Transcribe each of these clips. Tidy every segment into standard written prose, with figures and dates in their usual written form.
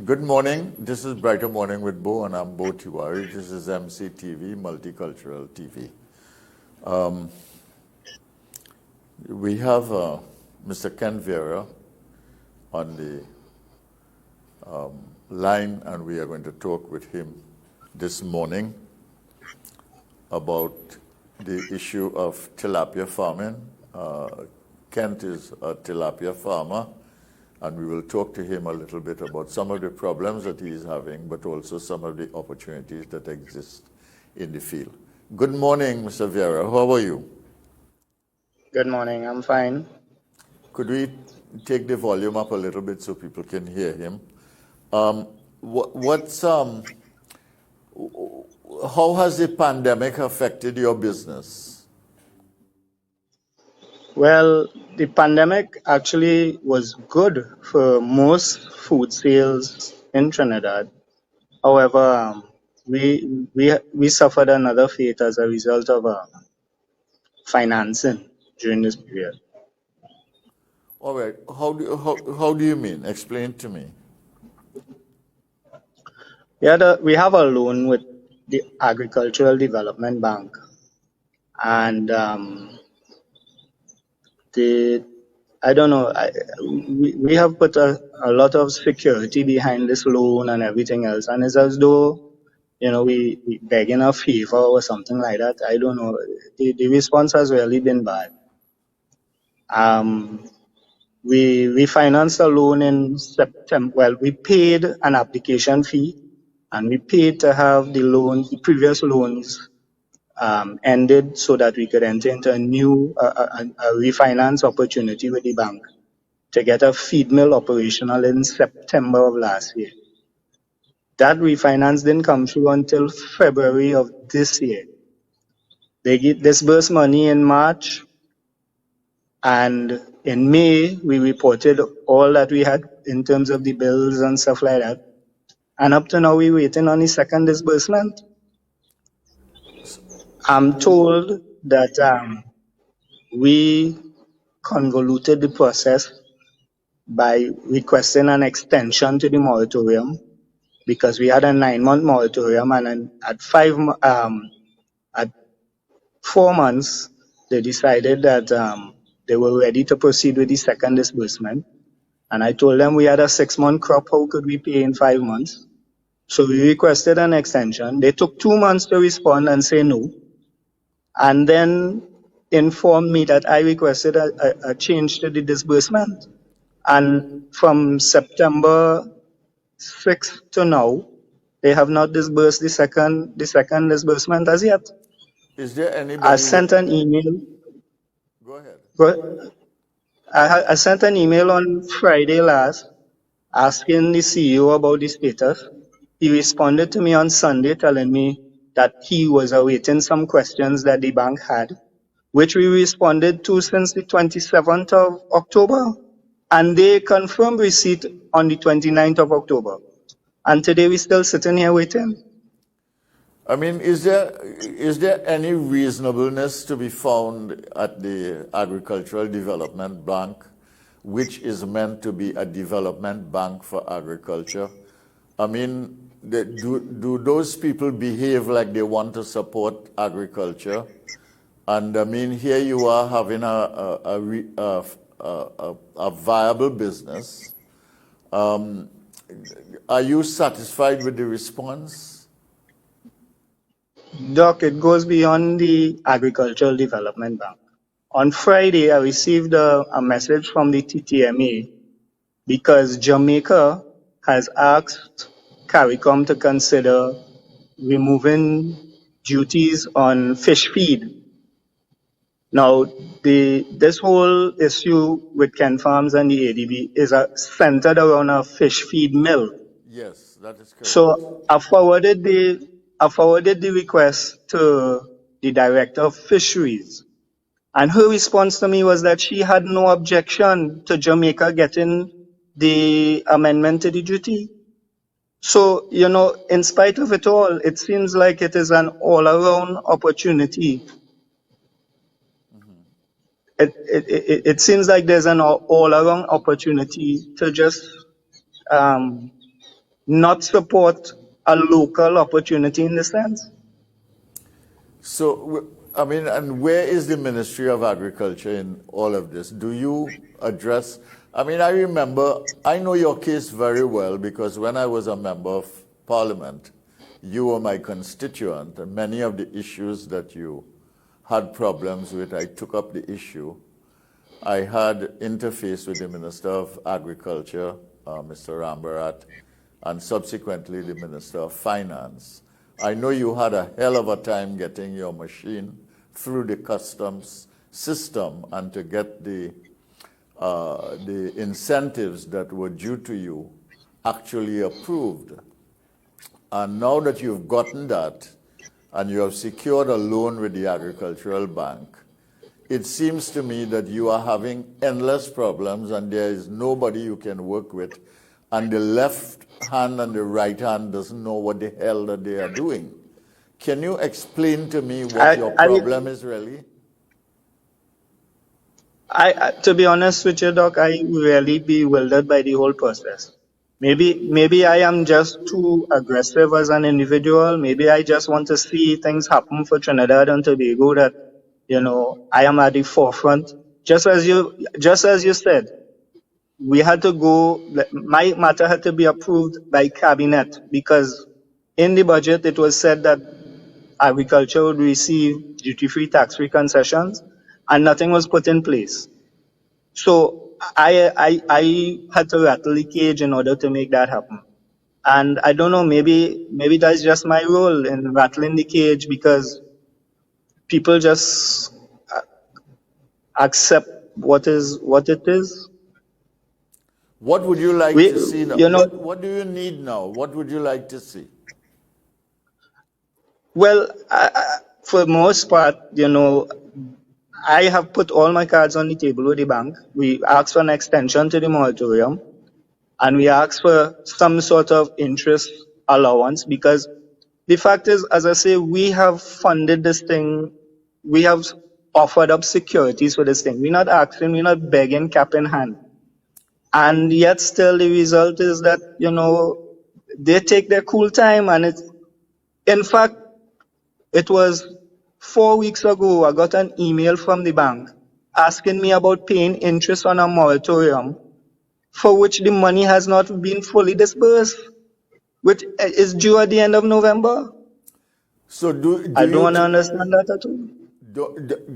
Good morning. This is Brighter Morning with Bo, and I'm Bo Tiwari. This is MCTV, Multicultural TV. We have Mr. Ken Vieira on the line, and we are going to talk with him this morning about the issue of tilapia farming. Kent is a tilapia farmer, and we will talk to him a little bit about some of the problems that he is having, but also some of the opportunities that exist in the field. Good morning, Mr. Vieira. How are you? Good morning. I'm fine. Could we take the volume up a little bit so people can hear him? How has the pandemic affected your business? Well, the pandemic actually was good for most food sales in Trinidad. However, we suffered another fate as a result of financing during this period. All right. How do you mean? Explain to me. We have a loan with the Agricultural Development Bank, and I don't know. We have put a lot of security behind this loan and everything else, and it's as though we begging a favor or something like that. I don't know. The response has really been bad. We financed a loan in September. Well, we paid an application fee, and we paid to have the previous loans ended so that we could enter into a new refinance opportunity with the bank to get a feed mill operational in September of last year. That refinance didn't come through until February of this year. They disbursed money in March, and in May we reported all that we had in terms of the bills and stuff like that. And up to now we're waiting on the second disbursement. I'm told that we convoluted the process by requesting an extension to the moratorium, because we had a 9-month moratorium, and at 4 months they decided that they were ready to proceed with the second disbursement. And I told them we had a 6-month crop. How could we pay in 5 months? So we requested an extension. They took 2 months to respond and say no, and then informed me that I requested a change to the disbursement. And from September 6th to now, they have not disbursed the second disbursement as yet. Is there anybody? I sent an email. Go ahead. I sent an email on Friday last asking the CEO about the status. He responded to me on Sunday telling me that he was awaiting some questions that the bank had, which we responded to since the 27th of October. And they confirmed receipt on the 29th of October. And today we're still sitting here waiting. I mean, is there any reasonableness to be found at the Agricultural Development Bank, which is meant to be a development bank for agriculture? I mean, do those people behave like they want to support agriculture? And I mean, here you are having a viable business. Are you satisfied with the response? Doc, it goes beyond the Agricultural Development Bank. On Friday, I received a message from the TTMA because Jamaica has asked CARICOM to consider removing duties on fish feed. Now, this whole issue with Ken Farms and the ADB is centered around a fish feed mill. Yes, that is correct. So I forwarded the request to the Director of Fisheries, and her response to me was that she had no objection to Jamaica getting the amendment to the duty. So, in spite of it all, it seems like it is an all-around opportunity. It seems like there's an all-around opportunity to just not support a local opportunity in this sense? So, I mean, and where is the Ministry of Agriculture in all of this? Do you address, I mean, I remember, I know your case very well because when I was a member of Parliament, you were my constituent, and many of the issues that you had problems with, I took up the issue. I had interface with the Minister of Agriculture, Mr. Rambarat, and subsequently the Minister of Finance. I know you had a hell of a time getting your machine through the customs system and to get the incentives that were due to you actually approved. And now that you've gotten that and you have secured a loan with the Agricultural Bank, it seems to me that you are having endless problems and there is nobody you can work with, and the left hand and the right hand doesn't know what the hell that they are doing. Can you explain to me what your problem is really? To be honest with you, Doc, I really bewildered by the whole process. Maybe I am just too aggressive as an individual. Maybe I just want to see things happen for Trinidad and Tobago, that, I am at the forefront. Just as you said, we had to go, my matter had to be approved by cabinet because in the budget it was said that agriculture would receive duty-free, tax-free concessions, and nothing was put in place. So I had to rattle the cage in order to make that happen. And I don't know, maybe that's just my role in rattling the cage, because people just accept what it is. What would you like to see now? What do you need now? What would you like to see? Well, for the most part, I have put all my cards on the table with the bank. We asked for an extension to the moratorium, and we asked for some sort of interest allowance, because the fact is, as I say, we have funded this thing. We have offered up securities for this thing. We're not asking, we're not begging cap in hand. And yet still the result is that, they take their cool time. And in fact, it was 4 weeks ago, I got an email from the bank asking me about paying interest on a moratorium for which the money has not been fully disbursed, which is due at the end of November. So I don't understand that at all.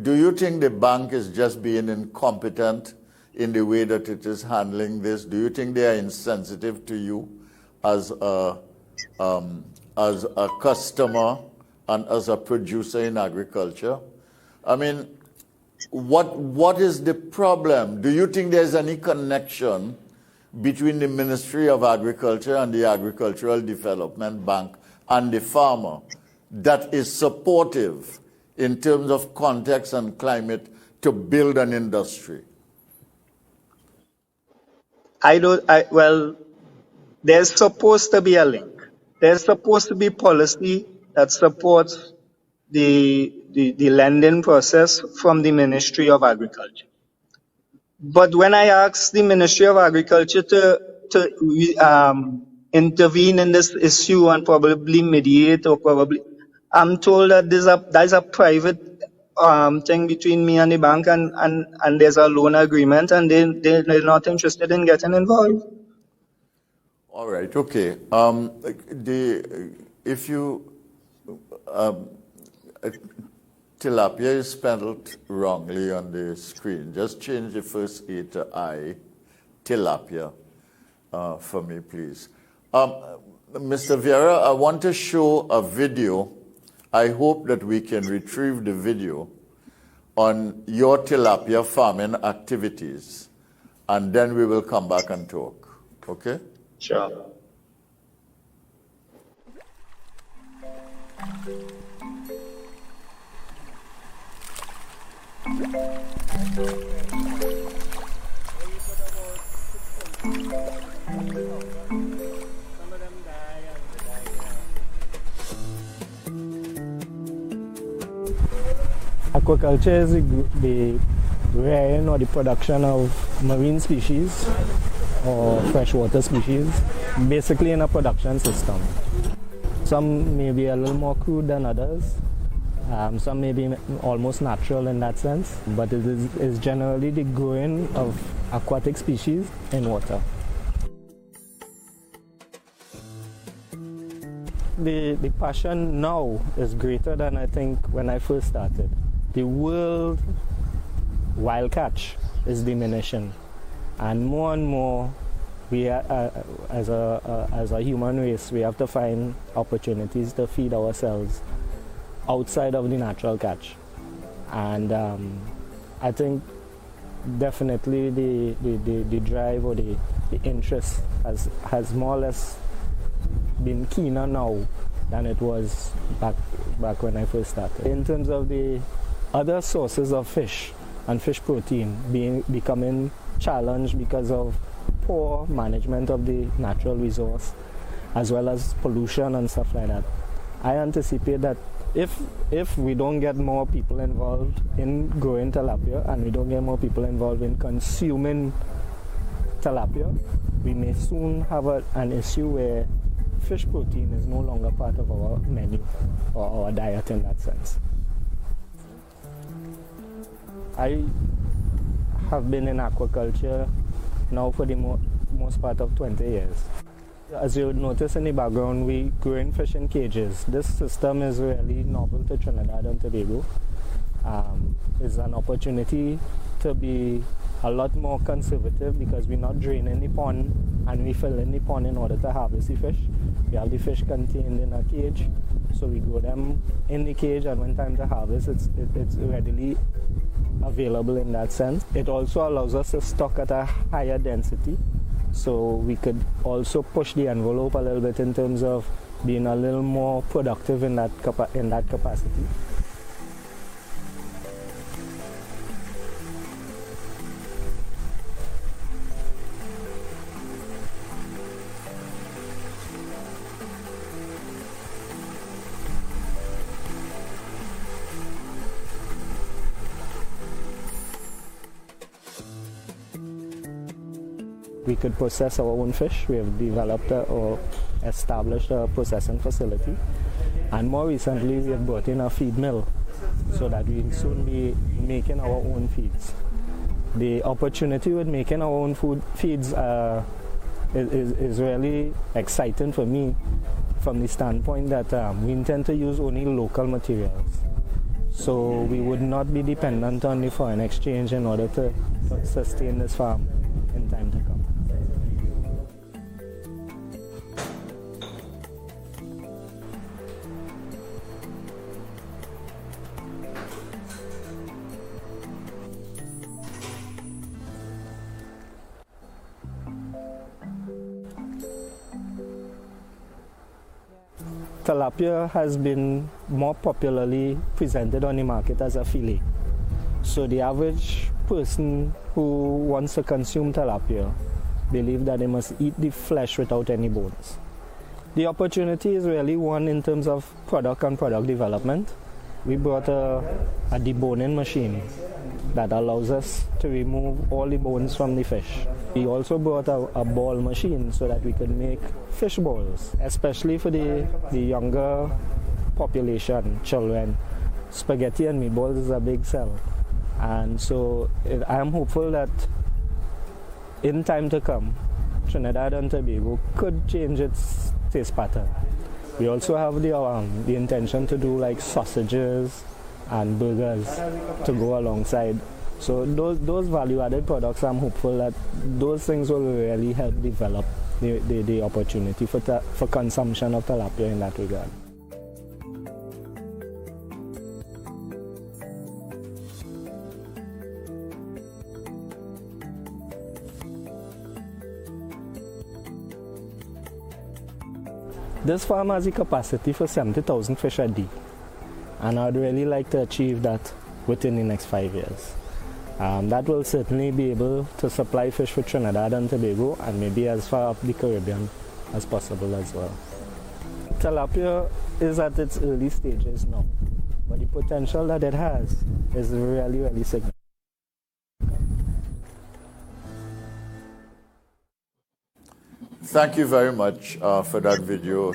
Do you think the bank is just being incompetent in the way that it is handling this? Do you think they are insensitive to you as a customer and as a producer in agriculture? I mean, what is the problem? Do you think there's any connection between the Ministry of Agriculture and the Agricultural Development Bank and the farmer that is supportive in terms of context and climate to build an industry? Well, there's supposed to be a link. There's supposed to be policy that supports the lending process from the Ministry of Agriculture. But when I asked the Ministry of Agriculture to intervene in this issue and probably mediate, I'm told that there's a private thing between me and the bank, and there's a loan agreement, and they're not interested in getting involved. All right, okay. Tilapia is spelled wrongly on the screen. Just change the first A to I, tilapia, for me, please. Mr. Vieira, I want to show a video. I hope that we can retrieve the video on your tilapia farming activities, and then we will come back and talk, okay? Sure. Aquaculture is the rearing or the production of marine species or freshwater species, basically in a production system. Some may be a little more crude than others. Some may be almost natural in that sense, but it is generally the growing of aquatic species in water. The passion now is greater than I think when I first started. The world wild catch is diminishing, and more we are, as a human race, we have to find opportunities to feed ourselves outside of the natural catch. And I think definitely the drive or the interest has more or less been keener now than it was back when I first started. In terms of the other sources of fish and fish protein becoming challenged because of poor management of the natural resource, as well as pollution and stuff like that, I anticipate that if we don't get more people involved in growing tilapia and we don't get more people involved in consuming tilapia, we may soon have an issue where fish protein is no longer part of our menu or our diet in that sense. I have been in aquaculture now for the most part of 20 years. As you would notice in the background, we growing fish in cages. This system is really novel to Trinidad and Tobago. It's an opportunity to be a lot more conservative because we're not draining the pond and we fill in the pond in order to harvest the fish. We have the fish contained in a cage, so we grow them in the cage, and when time to harvest, it's readily available in that sense. It also allows us to stock at a higher density, so we could also push the envelope a little bit in terms of being a little more productive in that capacity. We could process our own fish. We have developed or established a processing facility, and more recently we have brought in a feed mill so that we will soon be making our own feeds. The opportunity with making our own feeds is really exciting for me from the standpoint that we intend to use only local materials. So we would not be dependent on the foreign exchange in order to sustain this farm in time to come. Tilapia has been more popularly presented on the market as a fillet. So the average person who wants to consume tilapia believes that they must eat the flesh without any bones. The opportunity is really one in terms of product and product development. We brought a deboning machine that allows us to remove all the bones from the fish. We also brought a ball machine so that we could make fish balls, especially for the younger population, children. Spaghetti and meatballs is a big sell. And so I am hopeful that in time to come, Trinidad and Tobago could change its taste pattern. We also have the intention to do like sausages and burgers to go alongside. So those value-added products, I'm hopeful that those things will really help develop the opportunity for consumption of tilapia in that regard. This farm has the capacity for 70,000 fish a day, and I'd really like to achieve that within the next 5 years. That will certainly be able to supply fish for Trinidad and Tobago and maybe as far up the Caribbean as possible as well. Tilapia is at its early stages now, but the potential that it has is really significant. Thank you very much for that video,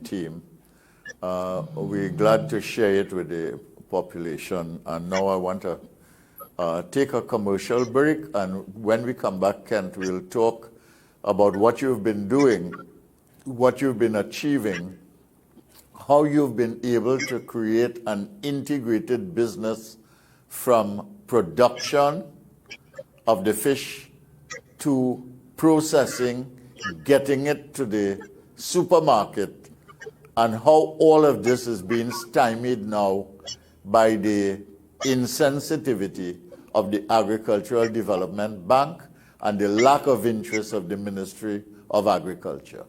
team. We're glad to share it with the population. And now I want to take a commercial break. And when we come back, Kent, we'll talk about what you've been doing, what you've been achieving, how you've been able to create an integrated business from production of the fish to processing, getting it to the supermarket, and how all of this is being stymied now by the insensitivity of the Agricultural Development Bank and the lack of interest of the Ministry of Agriculture.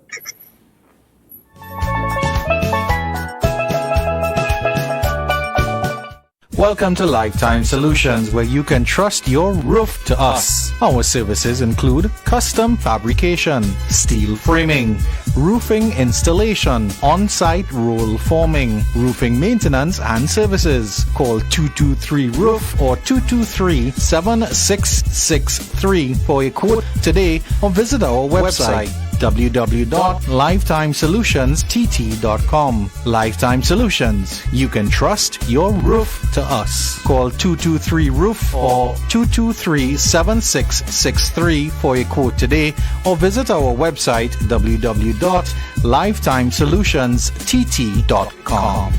Welcome to Lifetime Solutions, where you can trust your roof to us. Our services include custom fabrication, steel framing, roofing installation, on-site roll forming, roofing maintenance and services. Call 223-ROOF or 223-7663 for a quote today or visit our website www.lifetimesolutionstt.com. Lifetime Solutions. You can trust your roof to us. Call 223-ROOF or 223-7663 for a quote today or visit our website www.lifetimesolutionstt.com.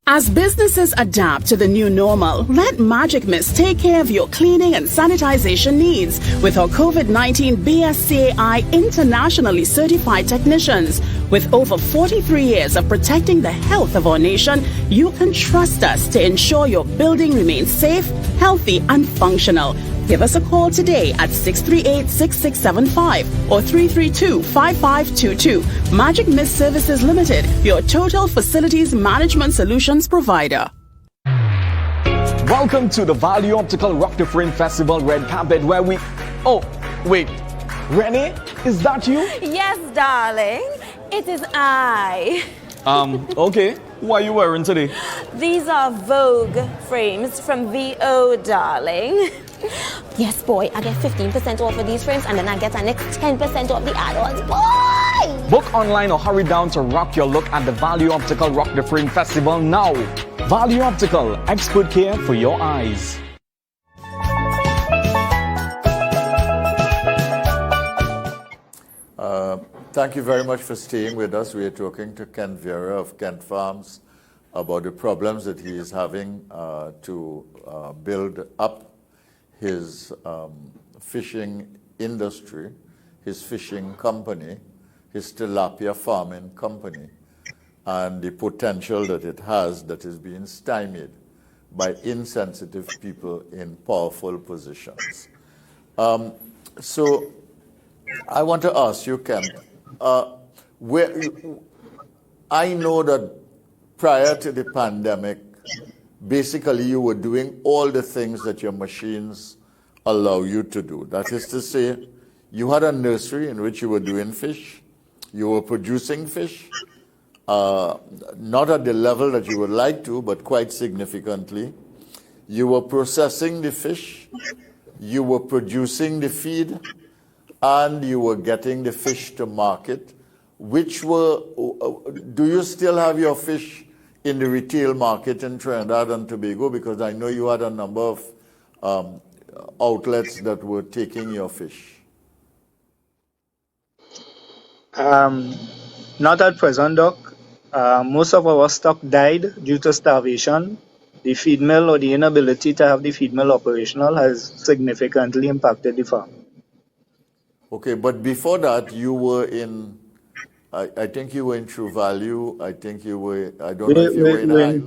As businesses adapt to the new normal, let Magic Mist take care of your cleaning and sanitization needs with our COVID-19 BSCAI internationally certified technicians. With over 43 years of protecting the health of our nation, you can trust us to ensure your building remains safe, healthy, and functional. Give us a call today at 638-6675 or 332-5522. Magic Mist Services Limited, your total facilities management solutions provider. Welcome to the Value Optical Rock the Frame Festival Red Carpet, where we... Oh, wait. Renee, is that you? Yes, darling. It is I. Okay. What are you wearing today? These are Vogue frames from VO, darling. Yes, boy, I get 15% off of these frames and then I get an next 10% off the add-ons. Boy! Book online or hurry down to rock your look at the Value Optical Rock the Frame Festival now. Value Optical, expert care for your eyes. Thank you very much for staying with us. We are talking to Kent Vieira of Kent Farms about the problems that he is having to build up his fishing industry, his fishing company, his tilapia farming company, and the potential that it has that is being stymied by insensitive people in powerful positions. So I want to ask you, Kent, I know that prior to the pandemic, basically you were doing all the things that your machines allow you to do. That is to say, you had a nursery in which you were doing fish, you were producing fish, not at the level that you would like to, but quite significantly. You were processing the fish, you were producing the feed, and you were getting the fish to market, which were, do you still have your fish in the retail market in Trinidad and Tobago? Because I know you had a number of outlets that were taking your fish. Not at present, Doc. Most of our stock died due to starvation. The feed mill or the inability to have the feed mill operational has significantly impacted the farm. Okay, but before that, you were in, I think you were in True Value. I think you were, I don't know if you were in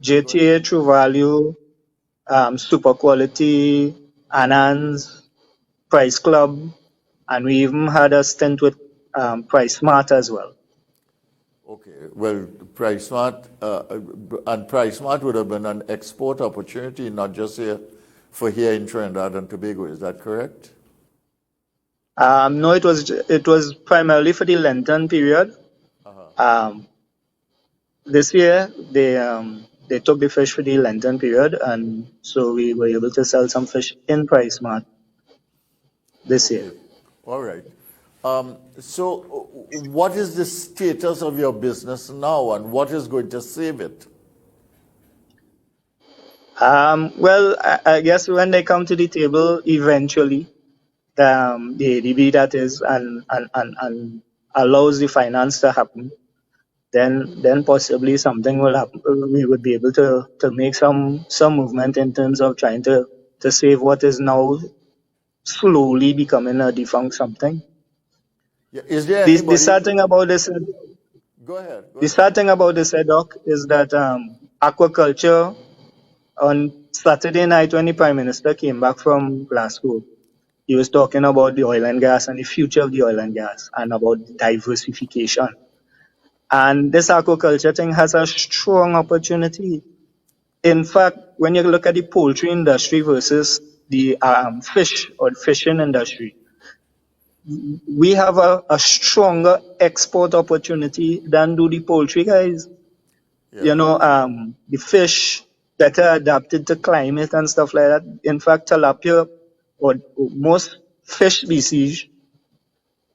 JTA, True Value, Super Quality, Anans, Price Club, and we even had a stint with Price Smart as well. Okay, well, Price Smart, and Price Smart would have been an export opportunity, not just here in Trinidad and Tobago. Is that correct? No, it was primarily for the Lenten period. This year they took the fish for the Lenten period, and so we were able to sell some fish in Price Mart. this year. All right. So what is the status of your business now, and what is going to save it? Well, I guess when they come to the table eventually, the ADB that is and allows the finance to happen, then possibly something will happen. We would be able to make some movement in terms of trying to save what is now slowly becoming a defunct something. Yeah. Is there The anybody? sad thing about this, Go ahead. the sad thing about this, Doc, is that aquaculture on Saturday night when the Prime Minister came back from Glasgow, he was talking about the oil and gas and the future of the oil and gas and about diversification. And this aquaculture thing has a strong opportunity. In fact, when you look at the poultry industry versus the fish or fishing industry, we have a stronger export opportunity than do the poultry guys. Yeah. You know, the fish that are adapted to climate and stuff like that. In fact, tilapia or most fish species,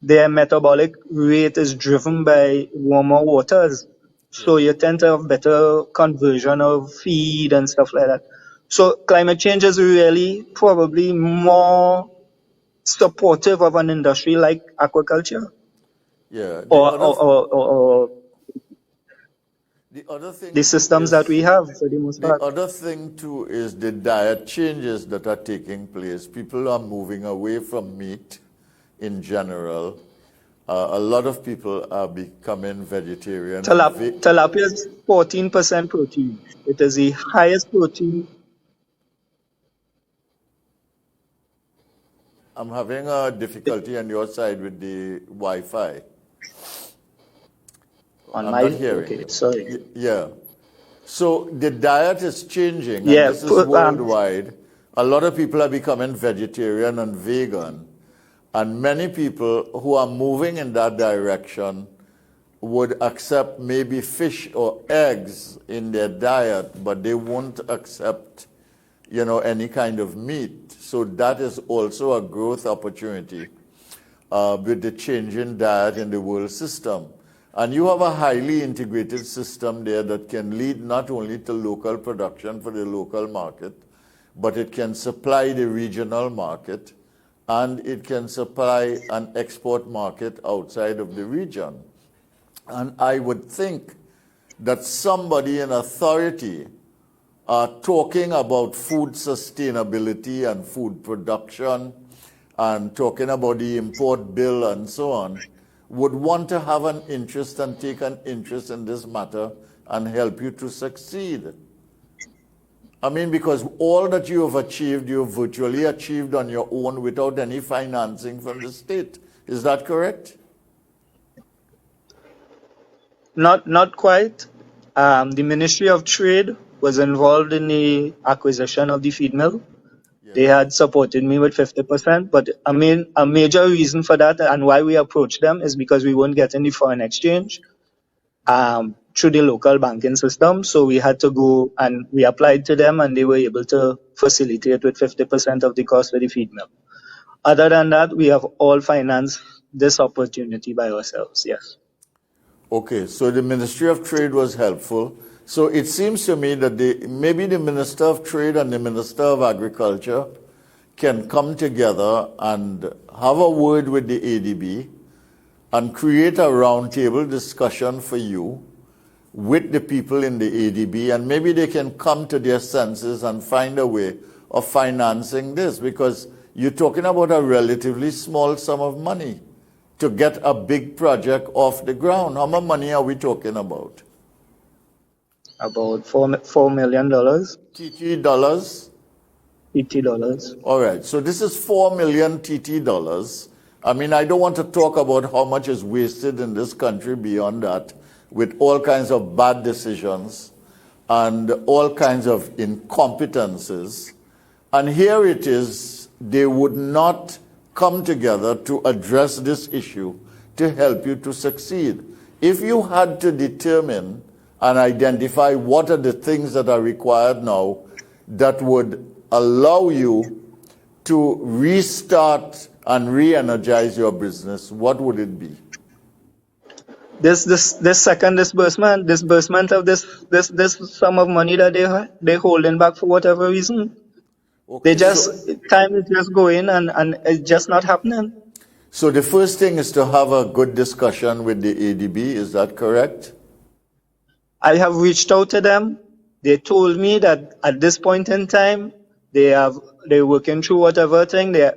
their metabolic rate is driven by warmer waters. So you tend to have better conversion of feed and stuff like that. So climate change is really probably more supportive of an industry like aquaculture. Yeah. Or the other thing the systems that we have for the most part. The other thing too is the diet changes that are taking place. People are moving away from meat in general. A lot of people are becoming vegetarian. Tilapia is 14% protein. It is the highest protein. I'm having a difficulty on your side with the Wi-Fi. On I'm my, not hearing okay, you. sorry. Yeah. So the diet is changing, Yeah, and this is worldwide. A lot of people are becoming vegetarian and vegan, and many people who are moving in that direction would accept maybe fish or eggs in their diet, but they won't accept, any kind of meat. So that is also a growth opportunity with the changing diet in the world system. And you have a highly integrated system there that can lead not only to local production for the local market, but it can supply the regional market, and it can supply an export market outside of the region. And I would think that somebody in authority talking about food sustainability and food production and talking about the import bill and so on would want to have an interest and take an interest in this matter and help you to succeed. I mean, because all that you have achieved, you have virtually achieved on your own without any financing from the state. Is that correct? Not quite. The Ministry of Trade was involved in the acquisition of the feed mill. Yes. They had supported me with 50%, but a major reason for that and why we approached them is because we weren't getting the foreign exchange through the local banking system. So we had to go and we applied to them, and they were able to facilitate with 50% of the cost of the feed mill. Other than that, we have all financed this opportunity by ourselves, yes. Okay, so the Ministry of Trade was helpful. So it seems to me that maybe the Minister of Trade and the Minister of Agriculture can come together and have a word with the ADB and create a roundtable discussion for you with the people in the ADB, and maybe they can come to their senses and find a way of financing this, because you're talking about a relatively small sum of money to get a big project off the ground. How much money are we talking about? About $4 million. TT dollars? $80 dollars. All right, so this is 4 million TT dollars. I mean, I don't want to talk about how much is wasted in this country beyond that, with all kinds of bad decisions and all kinds of incompetences. And here it is, they would not come together to address this issue to help you to succeed. If you had to determine and identify what are the things that are required now that would allow you to restart and re-energize your business, what would it be? This second disbursement of this sum of money that they holding back for whatever reason. They Okay, just time is just going and it's just not happening. so the first thing is to have a good discussion with the ADB, is that correct? I have reached out to them. They told me that at this point in time, they're working through whatever thing. They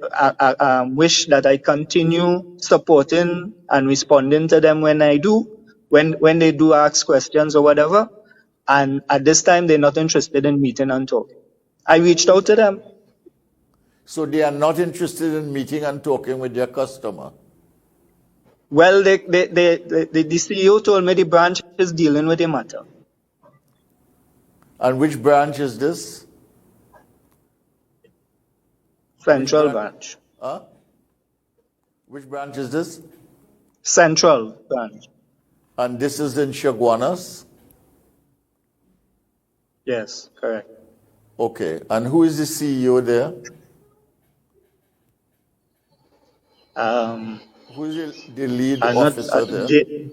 wish that I continue supporting and responding to them when I do, when they do ask questions or whatever. And at this time, they're not interested in meeting and talking. I reached out to them. So they are not interested in meeting and talking with their customer? Well, the CEO told me the branch is dealing with the matter. And which branch is this? Central branch. Huh? Which branch is this? Central branch. And this is in Chaguanas? Yes, correct. Okay. And who is the CEO there? Who is the lead officer there?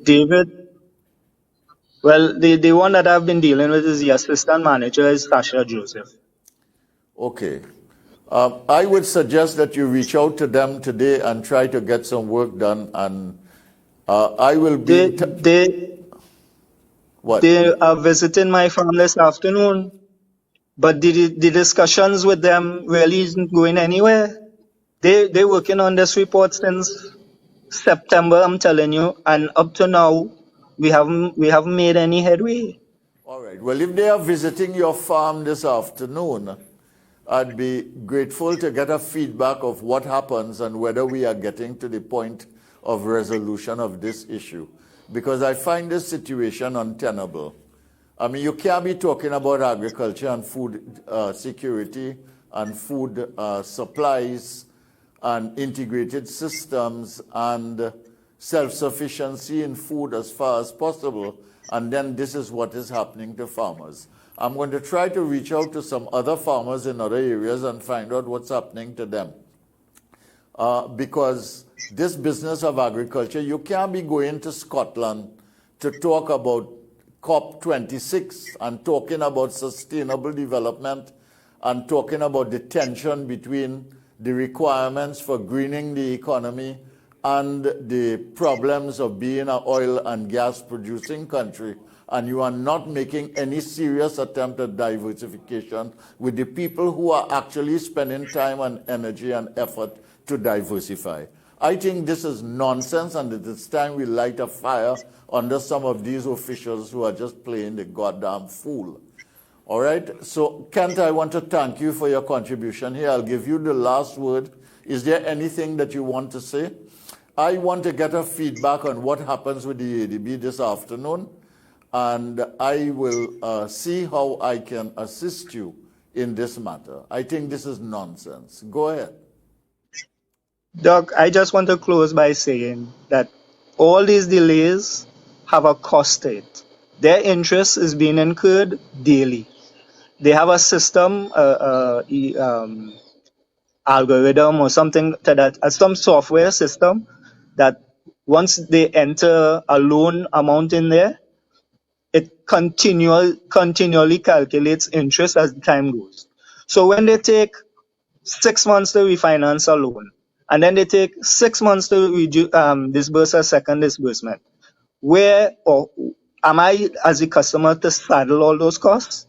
David. Well, the one that I've been dealing with is the assistant manager, is Sasha Joseph. Okay. I would suggest that you reach out to them today and try to get some work done. And I will be. What? They are visiting my farm this afternoon, but the discussions with them really isn't going anywhere. They're working on this report since September, I'm telling you, and up to now, we haven't made any headway. All right. Well, if they are visiting your farm this afternoon, I'd be grateful to get a feedback of what happens and whether we are getting to the point of resolution of this issue. Because I find this situation untenable. I mean, you can't be talking about agriculture and food security and food supplies and integrated systems and self-sufficiency in food as far as possible, and then this is what is happening to farmers. I'm going to try to reach out to some other farmers in other areas and find out what's happening to them. Because this business of agriculture, you can't be going to Scotland to talk about COP26 and talking about sustainable development and talking about the tension between the requirements for greening the economy and the problems of being an oil and gas producing country, and you are not making any serious attempt at diversification with the people who are actually spending time and energy and effort to diversify. I think this is nonsense, and it is time we light a fire under some of these officials who are just playing the goddamn fool. All right? So, Kent, I want to thank you for your contribution here. I'll give you the last word. Is there anything that you want to say? I want to get a feedback on what happens with the ADB this afternoon, and I will see how I can assist you in this matter. I think this is nonsense. Go ahead. Doc, I just want to close by saying that all these delays have a cost to it. Their interest is being incurred daily. They have a system, algorithm or something to that, some software system that once they enter a loan amount in there, it continually calculates interest as time goes. So when they take 6 months to refinance a loan, and then they take 6 months to disburse a second disbursement, where or am I as a customer to saddle all those costs?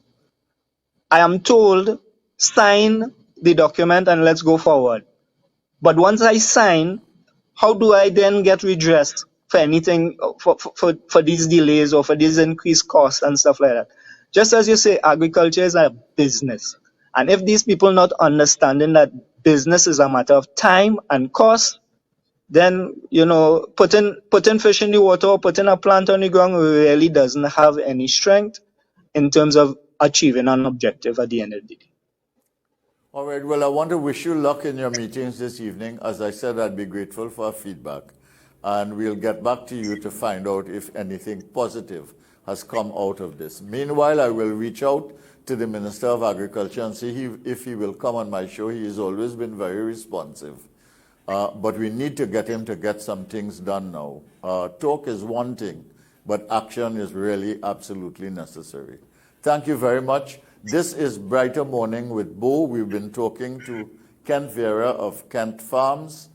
I am told, sign the document and let's go forward. But once I sign, how do I then get redressed for anything, for these delays or for these increased costs and stuff like that? Just as you say, agriculture is a business. And if these people not understanding that business is a matter of time and cost, then, putting fish in the water or putting a plant on the ground really doesn't have any strength in terms of achieving an objective at the end of the day. All right. Well, I want to wish you luck in your meetings this evening. As I said, I'd be grateful for feedback. And we'll get back to you to find out if anything positive has come out of this. Meanwhile, I will reach out to the Minister of Agriculture and see if he will come on my show. He has always been very responsive. but we need to get him to get some things done now. Talk is one thing, but action is really absolutely necessary. Thank you very much. This is Brighter Morning with Bo. We've been talking to Kent Vieira of Kent Farms.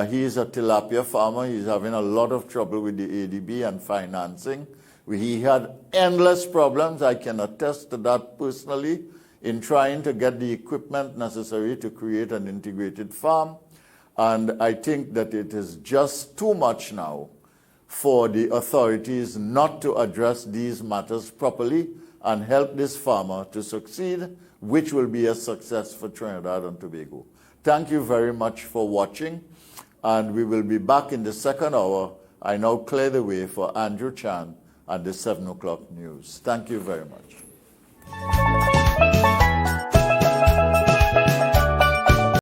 He is a tilapia farmer. He's having a lot of trouble with the ADB and financing. He had endless problems. I can attest to that personally in trying to get the equipment necessary to create an integrated farm. And I think that it is just too much now for the authorities not to address these matters properly and help this farmer to succeed, which will be a success for Trinidad and Tobago. Thank you very much for watching, and we will be back in the second hour. I now clear the way for Andrew Chan and the 7 o'clock news. Thank you very much.